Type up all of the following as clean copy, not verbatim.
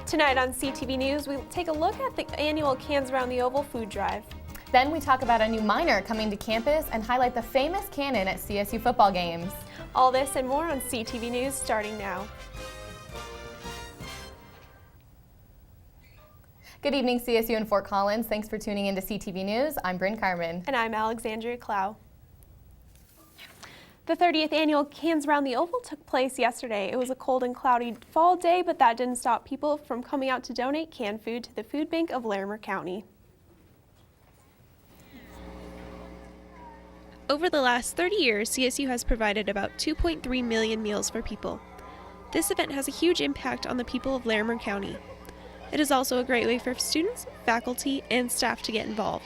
Tonight on CTV News, we take a look at the annual Cans Around the Oval food drive. Then we talk about a new minor coming to campus and highlight the famous Canon at CSU football games. All this and more on CTV News starting now. Good evening, CSU and Fort Collins. Thanks for tuning in to CTV News. I'm Bryn Carmen. And I'm Alexandria Clow. The 30th annual Cans Around the Oval took place yesterday. It was a cold and cloudy fall day, but that didn't stop people from coming out to donate canned food to the food bank of Larimer County. Over the last 30 years, CSU has provided about 2.3 million meals for people. This event has a huge impact on the people of Larimer County. It is also a great way for students, faculty, and staff to get involved.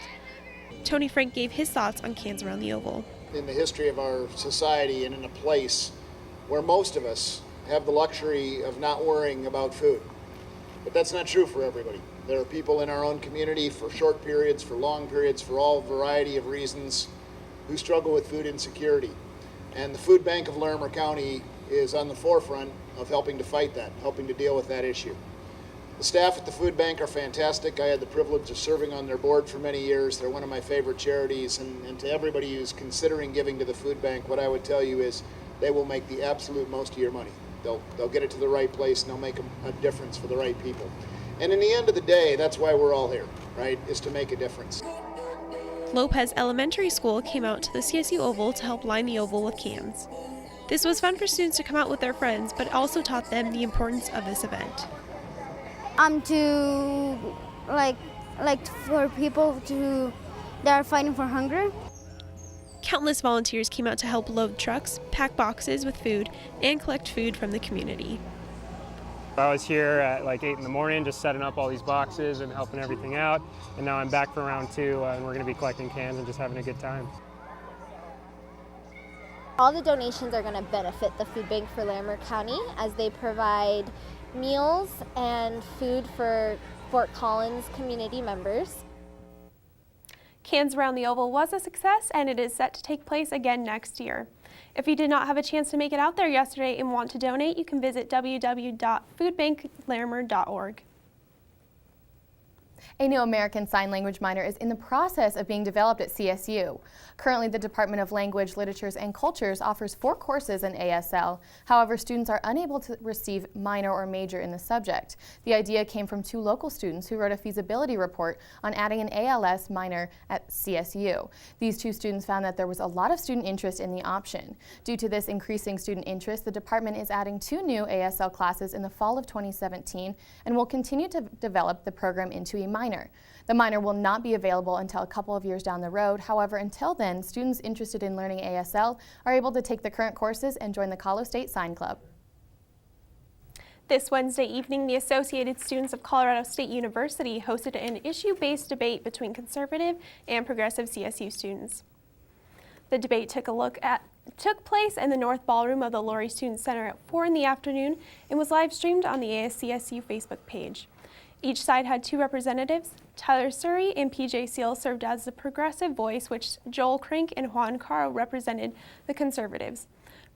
Tony Frank gave his thoughts on Cans Around the Oval. In the history of our society and in a place where most of us have the luxury of not worrying about food. But that's not true for everybody. There are people in our own community for short periods, for long periods, for all variety of reasons who struggle with food insecurity. And the Food Bank of Larimer County is on the forefront of helping to fight that, helping to deal with that issue. The staff at the food bank are fantastic. I had the privilege of serving on their board for many years. They're one of my favorite charities, and to everybody who's considering giving to the food bank, what I would tell you is they will make the absolute most of your money. They'll get it to the right place, and they'll make a difference for the right people. And in the end of the day, that's why we're all here, right, is to make a difference. Lopez Elementary School came out to the CSU Oval to help line the oval with cans. This was fun for students to come out with their friends, but also taught them the importance of this event. To for people that are fighting for hunger. Countless volunteers came out to help load trucks, pack boxes with food, and collect food from the community. I was here at like 8 in the morning just setting up all these boxes and helping everything out, and now I'm back for round 2 and we're going to be collecting cans and just having a good time. All the donations are going to benefit the food bank for Larimer County as they provide meals and food for Fort Collins community members. Cans Around the Oval was a success, and it is set to take place again next year. If you did not have a chance to make it out there yesterday and want to donate, you can visit www.foodbanklarimer.org. A new American Sign Language minor is in the process of being developed at CSU. Currently, the Department of Language, Literatures, and Cultures offers 4 courses in ASL. However, students are unable to receive minor or major in the subject. The idea came from 2 local students who wrote a feasibility report on adding an ALS minor at CSU. These 2 students found that there was a lot of student interest in the option. Due to this increasing student interest, the department is adding 2 new ASL classes in the fall of 2017 and will continue to develop the program into a minor. The minor will not be available until a couple of years down the road. However, until then, students interested in learning ASL are able to take the current courses and join the Colorado State Sign Club. This Wednesday evening, the Associated Students of Colorado State University hosted an issue-based debate between conservative and progressive CSU students. The debate took place in the North Ballroom of the Laurie Student Center at 4 in the afternoon and was live streamed on the ASCSU Facebook page. Each side had 2 representatives. Tyler Surrey and PJ Seal served as the progressive voice, which Joel Crank and Juan Caro represented the conservatives.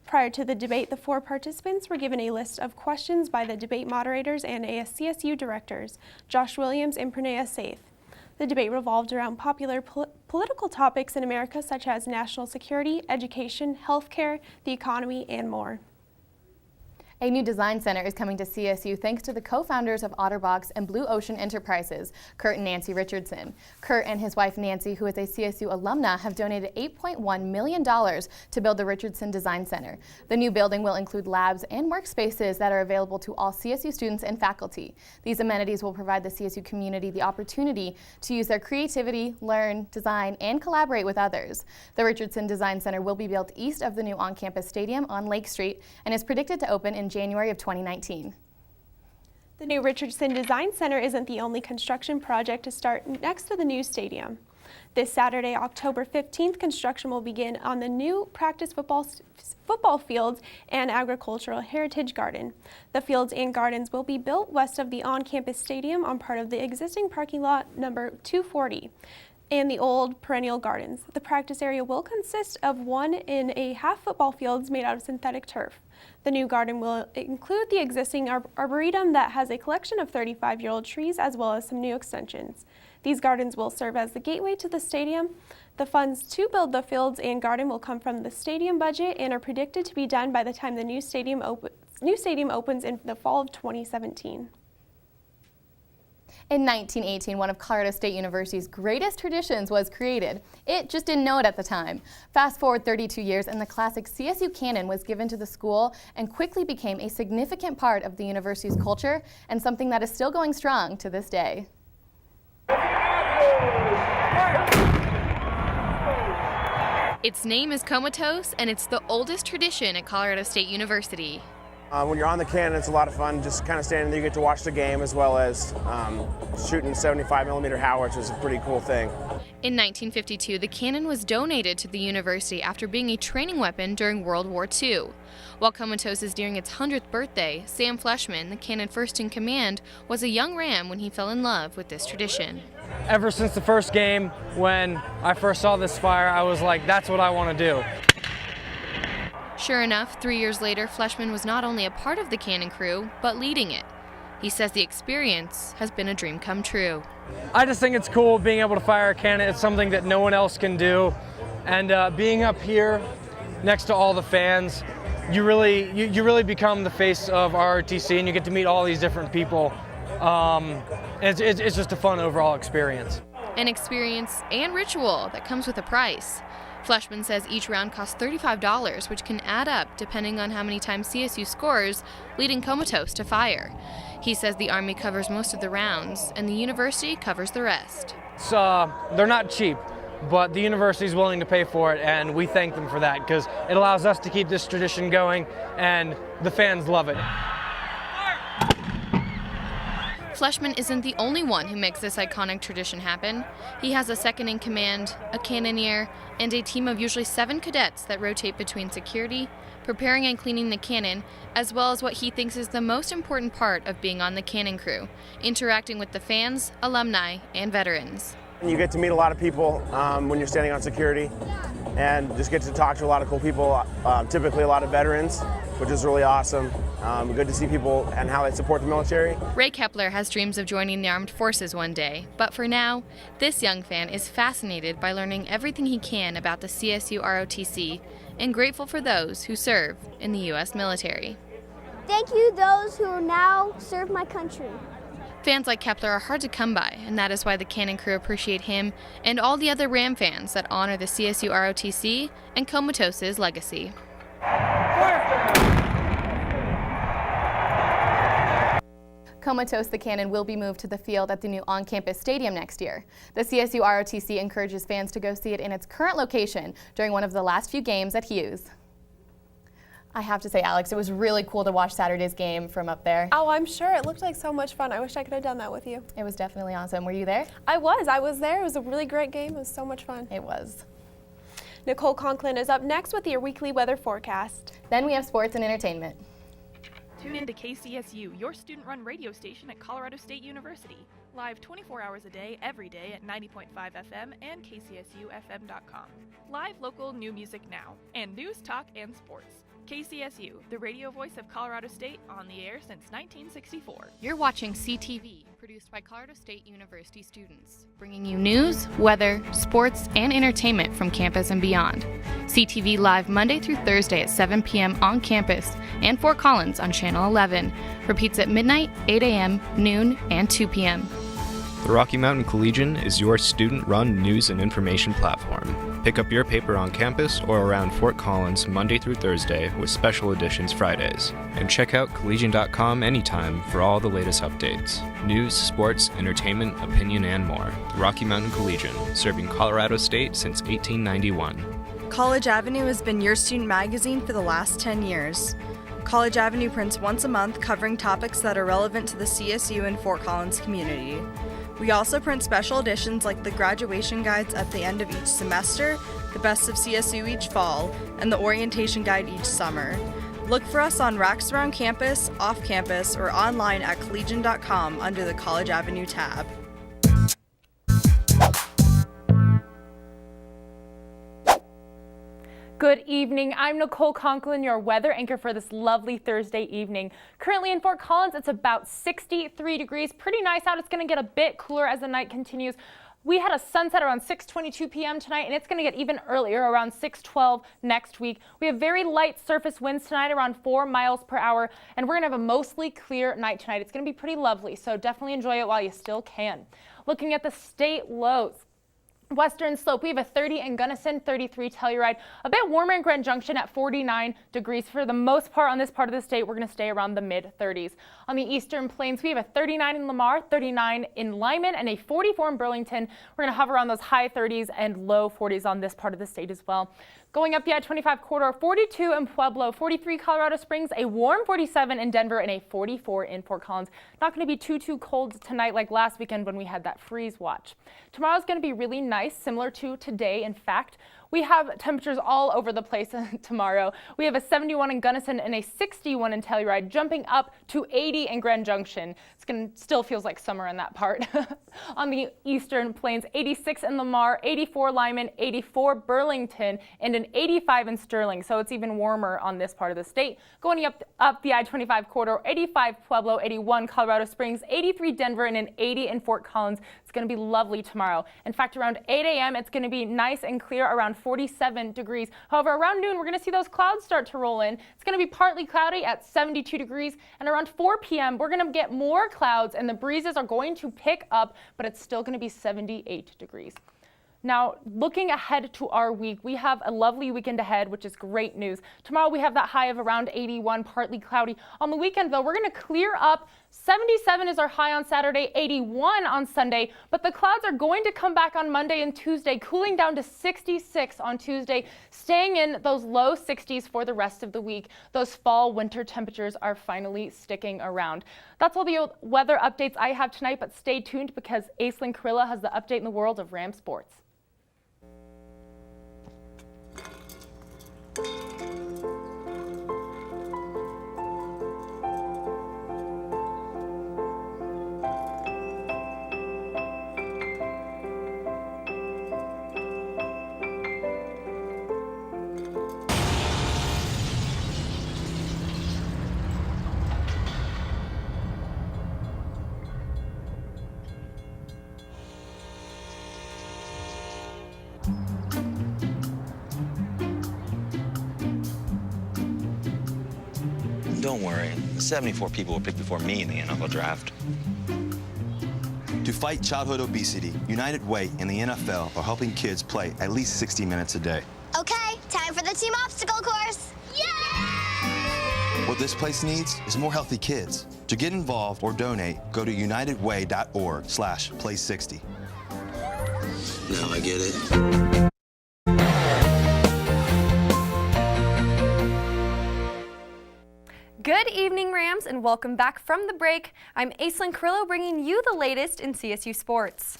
Prior to the debate, the 4 participants were given a list of questions by the debate moderators and ASCSU directors, Josh Williams and Pranaya Saith. The debate revolved around popular political topics in America, such as national security, education, healthcare, the economy, and more. A new design center is coming to CSU thanks to the co-founders of OtterBox and Blue Ocean Enterprises, Kurt and Nancy Richardson. Kurt and his wife Nancy, who is a CSU alumna, have donated $8.1 million to build the Richardson Design Center. The new building will include labs and workspaces that are available to all CSU students and faculty. These amenities will provide the CSU community the opportunity to use their creativity, learn, design, and collaborate with others. The Richardson Design Center will be built east of the new on-campus stadium on Lake Street and is predicted to open in January of 2019. The new Richardson Design Center isn't the only construction project to start next to the new stadium. This Saturday, October 15th, construction will begin on the new practice football fields and agricultural heritage garden. The fields and gardens will be built west of the on-campus stadium on part of the existing parking lot number 240. and the old perennial gardens. The practice area will consist of 1.5 football fields made out of synthetic turf. The new garden will include the existing arboretum that has a collection of 35-year-old trees as well as some new extensions. These gardens will serve as the gateway to the stadium. The funds to build the fields and garden will come from the stadium budget and are predicted to be done by the time the new stadium opens in the fall of 2017. In 1918, one of Colorado State University's greatest traditions was created. It just didn't know it at the time. Fast forward 32 years and the classic CSU Canon was given to the school and quickly became a significant part of the university's culture and something that is still going strong to this day. Its name is Comatose, and it's the oldest tradition at Colorado State University. When you're on the Canon, it's a lot of fun just kind of standing there. You get to watch the game as well as shooting 75mm Howards, which is a pretty cool thing. In 1952, the Canon was donated to the university after being a training weapon during World War II. While Comatose is nearing its 100th birthday, Sam Fleshman, the Canon first in command, was a young Ram when he fell in love with this tradition. Ever since the first game, when I first saw this fire, I was like, that's what I want to do. Sure enough, 3 years later, Fleshman was not only a part of the Canon crew, but leading it. He says the experience has been a dream come true. I just think it's cool being able to fire a cannon. It's something that no one else can do. And being up here next to all the fans, you really become the face of ROTC, and you get to meet all these different people. It's just a fun overall experience. An experience and ritual that comes with a price. Fleshman says each round costs $35, which can add up depending on how many times CSU scores, leading Comatose to fire. He says the Army covers most of the rounds, and the university covers the rest. They're not cheap, but the university is willing to pay for it, and we thank them for that because it allows us to keep this tradition going, and the fans love it. Fleshman isn't the only one who makes this iconic tradition happen. He has a second in command, a cannoneer, and a team of usually 7 cadets that rotate between security, preparing and cleaning the cannon, as well as what he thinks is the most important part of being on the Canon crew, interacting with the fans, alumni, and veterans. You get to meet a lot of people when you're standing on security and just get to talk to a lot of cool people, typically a lot of veterans, which is really awesome. Good to see people and how they support the military. Ray Kepler has dreams of joining the armed forces one day, but for now, this young fan is fascinated by learning everything he can about the CSU ROTC and grateful for those who serve in the U.S. military. Thank you those who now serve my country. Fans like Kepler are hard to come by, and that is why the Canon crew appreciate him and all the other Ram fans that honor the CSU ROTC and Comatose's legacy. Comatose the Canon will be moved to the field at the new on-campus stadium next year. The CSU ROTC encourages fans to go see it in its current location during one of the last few games at Hughes. I have to say, Alex, it was really cool to watch Saturday's game from up there. Oh, I'm sure. It looked like so much fun. I wish I could have done that with you. It was definitely awesome. Were you there? I was there. It was a really great game. It was so much fun. It was. Nicole Conklin is up next with your weekly weather forecast. Then we have sports and entertainment. Tune in to KCSU, your student-run radio station at Colorado State University. Live 24 hours a day, every day at 90.5 FM and KCSUFM.com. Live local new music now, and news, talk, and sports. KCSU, the radio voice of Colorado State, on the air since 1964. You're watching CTV, produced by Colorado State University students, bringing you news, weather, sports, and entertainment from campus and beyond. CTV live Monday through Thursday at 7 p.m. on campus and Fort Collins on Channel 11. Repeats at midnight, 8 a.m., noon, and 2 p.m. The Rocky Mountain Collegian is your student-run news and information platform. Pick up your paper on campus or around Fort Collins Monday through Thursday with special editions Fridays. And check out collegian.com anytime for all the latest updates. News, sports, entertainment, opinion, and more. The Rocky Mountain Collegian, serving Colorado State since 1891. College Avenue has been your student magazine for the last 10 years. College Avenue prints once a month covering topics that are relevant to the CSU and Fort Collins community. We also print special editions like the graduation guides at the end of each semester, the best of CSU each fall, and the orientation guide each summer. Look for us on racks around campus, off campus, or online at collegian.com under the College Avenue tab. Good Good evening. I'm Nicole Conklin, your weather anchor for this lovely Thursday evening. Currently in Fort Collins, it's about 63 degrees. Pretty nice out. It's going to get a bit cooler as the night continues. We had a sunset around 6:22 p.m. tonight, and it's going to get even earlier, around 6:12 next week. We have very light surface winds tonight, around 4 miles per hour, and we're going to have a mostly clear night tonight. It's going to be pretty lovely, so definitely enjoy it while you still can. Looking at the state lows. Western Slope, we have a 30 in Gunnison, 33 Telluride. A bit warmer in Grand Junction at 49 degrees. For the most part on this part of the state, we're going to stay around the mid-30s. On the Eastern Plains, we have a 39 in Lamar, 39 in Lyman, and a 44 in Burlington. We're going to hover around those high 30s and low 40s on this part of the state as well. Going up the I-25 corridor, 42 in Pueblo, 43 Colorado Springs, a warm 47 in Denver, and a 44 in Fort Collins. Not going to be too cold tonight like last weekend when we had that freeze watch. Tomorrow's going to be really nice, similar to today. In fact, we have temperatures all over the place tomorrow. We have a 71 in Gunnison and a 61 in Telluride, jumping up to 80 in Grand Junction. It's going to still feels like summer in that part. On the Eastern Plains, 86 in Lamar, 84 Lyman, 84 Burlington, and an 85 in Sterling. So it's even warmer on this part of the state. Going up the I-25 corridor, 85 Pueblo, 81 Colorado Springs, 83 Denver, and an 80 in Fort Collins. It's going to be lovely tomorrow. In fact, around 8 a.m., it's going to be nice and clear, around 47 degrees. However, around noon, we're going to see those clouds start to roll in. It's going to be partly cloudy at 72 degrees, and around 4 p.m., we're going to get more clouds, and the breezes are going to pick up, but it's still going to be 78 degrees. Now, looking ahead to our week, we have a lovely weekend ahead, which is great news. Tomorrow, we have that high of around 81, partly cloudy. On the weekend, though, we're going to clear up. 77 is our high on Saturday, 81 on Sunday, but the clouds are going to come back on Monday and Tuesday, cooling down to 66 on Tuesday, staying in those low 60s for the rest of the week. Those fall winter temperatures are finally sticking around. That's all the weather updates I have tonight, but stay tuned because Aislyn Carillo has the update in the world of Ram sports. Don't worry, 74 people were picked before me in the NFL draft. To fight childhood obesity, United Way and the NFL are helping kids play at least 60 minutes a day. Okay, time for the team obstacle course. Yay! What this place needs is more healthy kids. To get involved or donate, go to unitedway.org/play60. Now I get it. Good evening, Rams, and welcome back from the break. I'm Aislyn Carillo bringing you the latest in CSU sports.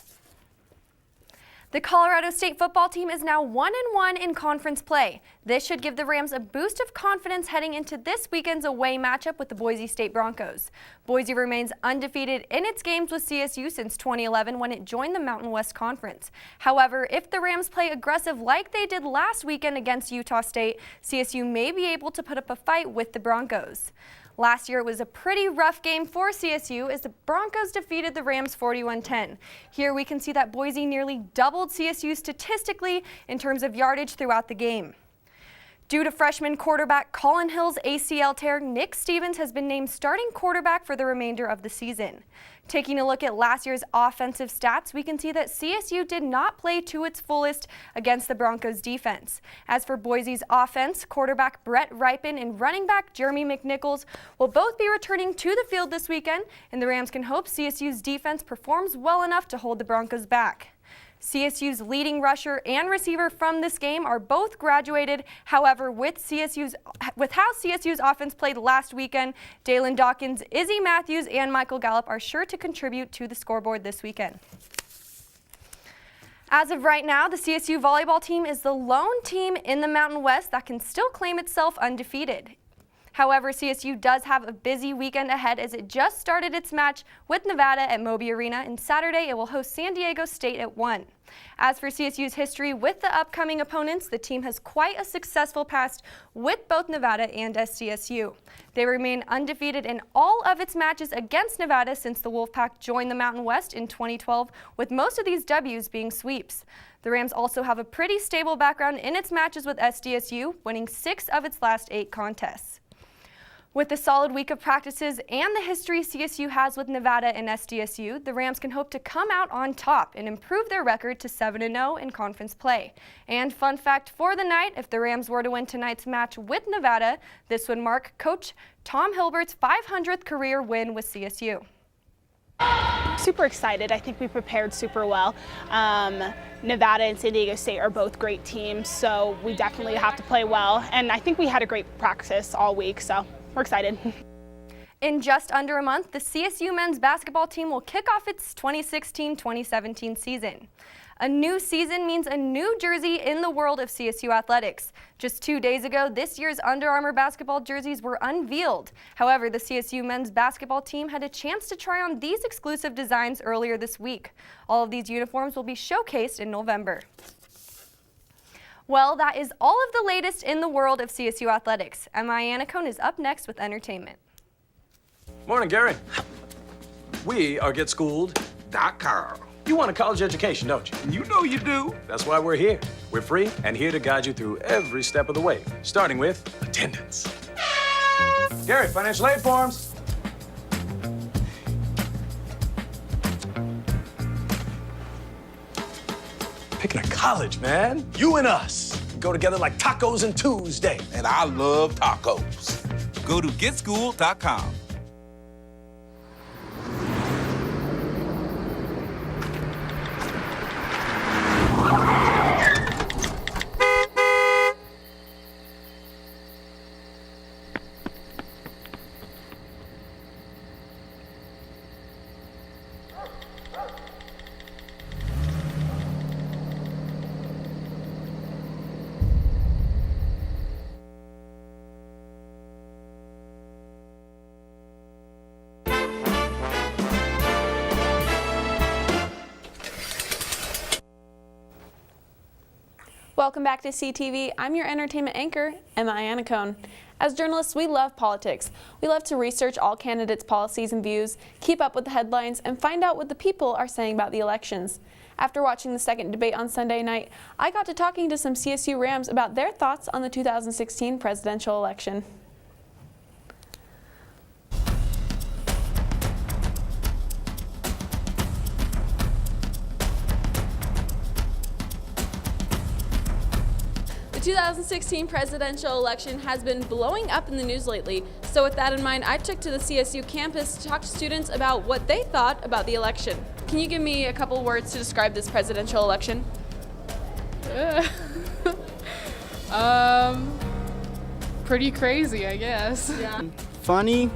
The Colorado State football team is now 1-1 in conference play. This should give the Rams a boost of confidence heading into this weekend's away matchup with the Boise State Broncos. Boise remains undefeated in its games with CSU since 2011 when it joined the Mountain West Conference. However, if the Rams play aggressive like they did last weekend against Utah State, CSU may be able to put up a fight with the Broncos. Last year, it was a pretty rough game for CSU as the Broncos defeated the Rams 41-10. Here we can see that Boise nearly doubled CSU statistically in terms of yardage throughout the game. Due to freshman quarterback Colin Hill's ACL tear, Nick Stevens has been named starting quarterback for the remainder of the season. Taking a look at last year's offensive stats, we can see that CSU did not play to its fullest against the Broncos defense. As for Boise's offense, quarterback Brett Ripon and running back Jeremy McNichols will both be returning to the field this weekend, and the Rams can hope CSU's defense performs well enough to hold the Broncos back. CSU's leading rusher and receiver from this game are both graduated. However, with how CSU's offense played last weekend, Dalen Dawkins, Izzy Matthews, and Michael Gallup are sure to contribute to the scoreboard this weekend. As of right now, the CSU volleyball team is the lone team in the Mountain West that can still claim itself undefeated. However, CSU does have a busy weekend ahead as it just started its match with Nevada at Moby Arena, and Saturday it will host San Diego State at 1. As for CSU's history with the upcoming opponents, the team has quite a successful past with both Nevada and SDSU. They remain undefeated in all of its matches against Nevada since the Wolfpack joined the Mountain West in 2012, with most of these W's being sweeps. The Rams also have a pretty stable background in its matches with SDSU, winning 6 of its last 8 contests. With the solid week of practices and the history CSU has with Nevada and SDSU, the Rams can hope to come out on top and improve their record to 7-0 in conference play. And fun fact for the night, if the Rams were to win tonight's match with Nevada, this would mark Coach Tom Hilbert's 500th career win with CSU. Super excited. I think we prepared super well. Nevada and San Diego State are both great teams, so we definitely have to play well. And I think we had a great practice all week, so we're excited. In just under a month, the CSU men's basketball team will kick off its 2016-2017 season. A new season means a new jersey in the world of CSU athletics. Just 2 days ago, this year's Under Armour basketball jerseys were unveiled. However, the CSU men's basketball team had a chance to try on these exclusive designs earlier this week. All of these uniforms will be showcased in November. Well, that is all of the latest in the world of CSU athletics. Iannacone is up next with entertainment. Morning, Gary. We are GetSchooled.com. You want a college education, don't you? You know you do. That's why we're here. We're free and here to guide you through every step of the way, starting with attendance. Gary, financial aid forms. Picking a college, man. You and us go together like tacos and Tuesday. And I love tacos. Go to GetSchooled.com. Welcome back to CTV. I'm your entertainment anchor, Emma Iannacone. As journalists, we love politics. We love to research all candidates' policies and views, keep up with the headlines, and find out what the people are saying about the elections. After watching the second debate on Sunday night, I got to talking to some CSU Rams about their thoughts on the 2016 presidential election. The 2016 presidential election has been blowing up in the news lately. So with that in mind, I took to the CSU campus to talk to students about what they thought about the election. Can you give me a couple words to describe this presidential election? Pretty crazy, I guess. Yeah. Funny,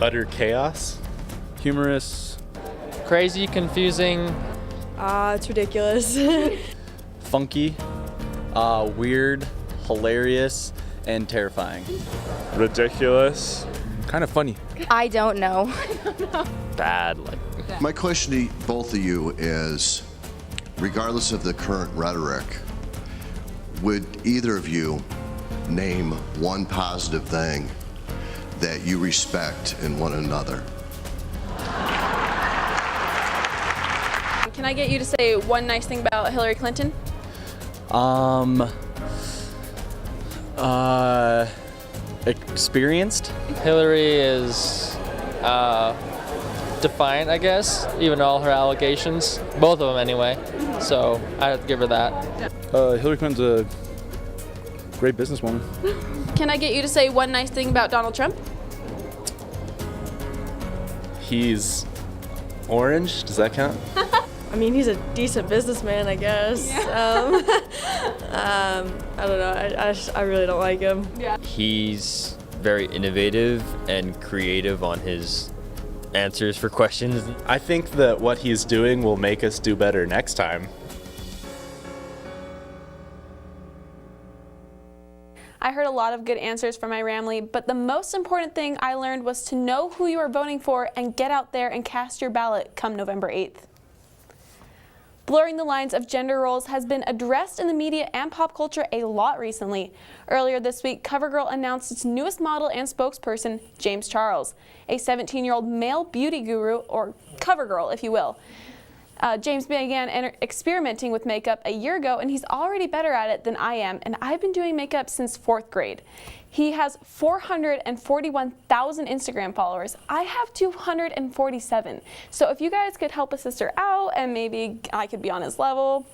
utter chaos, humorous, crazy, confusing. It's ridiculous. funky, weird, hilarious, and terrifying. Ridiculous, kind of funny. I don't know. Bad. My question to both of you is, regardless of the current rhetoric, would either of you name one positive thing that you respect in one another? Can I get you to say one nice thing about Hillary Clinton? Experienced. Hillary is defiant, I guess, even all her allegations. Both of them, anyway. So I have to give her that. Hillary Clinton's a great businesswoman. Can I get you to say one nice thing about Donald Trump? He's orange. Does that count? I mean, he's a decent businessman, I guess. Yeah. I don't know. I really don't like him. Yeah. He's very innovative and creative on his answers for questions. I think that what he's doing will make us do better next time. I heard a lot of good answers from my family, but the most important thing I learned was to know who you are voting for and get out there and cast your ballot come November 8th. Blurring the lines of gender roles has been addressed in the media and pop culture a lot recently. Earlier this week, CoverGirl announced its newest model and spokesperson, James Charles, a 17-year-old male beauty guru, or CoverGirl, if you will. James began experimenting with makeup a year ago, and he's already better at it than I am, and I've been doing makeup since 4th grade. He has 441,000 Instagram followers. I have 247. So if you guys could help a sister out and maybe I could be on his level.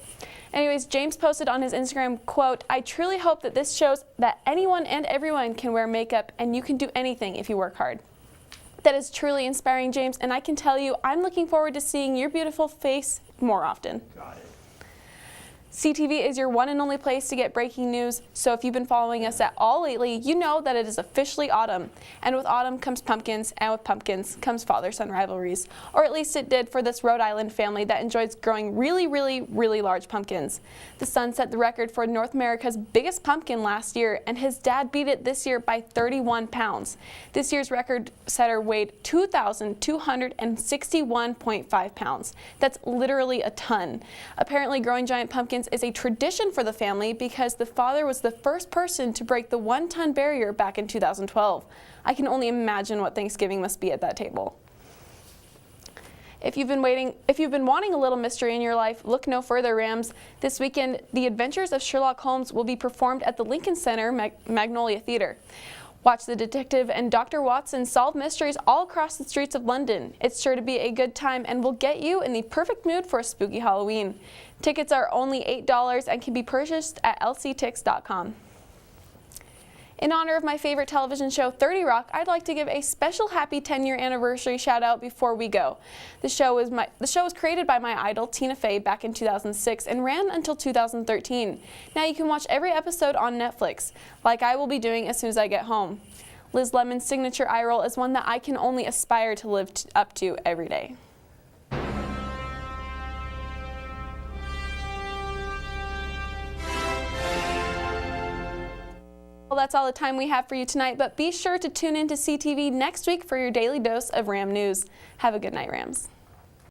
Anyways, James posted on his Instagram, quote, "I truly hope that this shows that anyone and everyone can wear makeup and you can do anything if you work hard." That is truly inspiring, James, and I can tell you I'm looking forward to seeing your beautiful face more often. Got it. CTV is your one and only place to get breaking news, so if you've been following us at all lately, you know that it is officially autumn. And with autumn comes pumpkins, and with pumpkins comes father-son rivalries. Or at least it did for this Rhode Island family that enjoys growing really, really, really large pumpkins. The son set the record for North America's biggest pumpkin last year, and his dad beat it this year by 31 pounds. This year's record setter weighed 2,261.5 pounds. That's literally a ton. Apparently, growing giant pumpkins is a tradition for the family because the father was the first person to break the 1-ton barrier back in 2012. I can only imagine what Thanksgiving must be at that table. If you've been wanting a little mystery in your life, look no further, Rams. This weekend, The Adventures of Sherlock Holmes will be performed at the Lincoln Center Magnolia Theatre. Watch the detective and Dr. Watson solve mysteries all across the streets of London. It's sure to be a good time and will get you in the perfect mood for a spooky Halloween. Tickets are only $8 and can be purchased at lctix.com. In honor of my favorite television show, 30 Rock, I'd like to give a special happy 10-year anniversary shout out before we go. The show was created by my idol, Tina Fey, back in 2006 and ran until 2013. Now you can watch every episode on Netflix, like I will be doing as soon as I get home. Liz Lemon's signature eye roll is one that I can only aspire to live up to every day. Well, that's all the time we have for you tonight, but be sure to tune in to CTV next week for your daily dose of Ram news. Have a good night, Rams.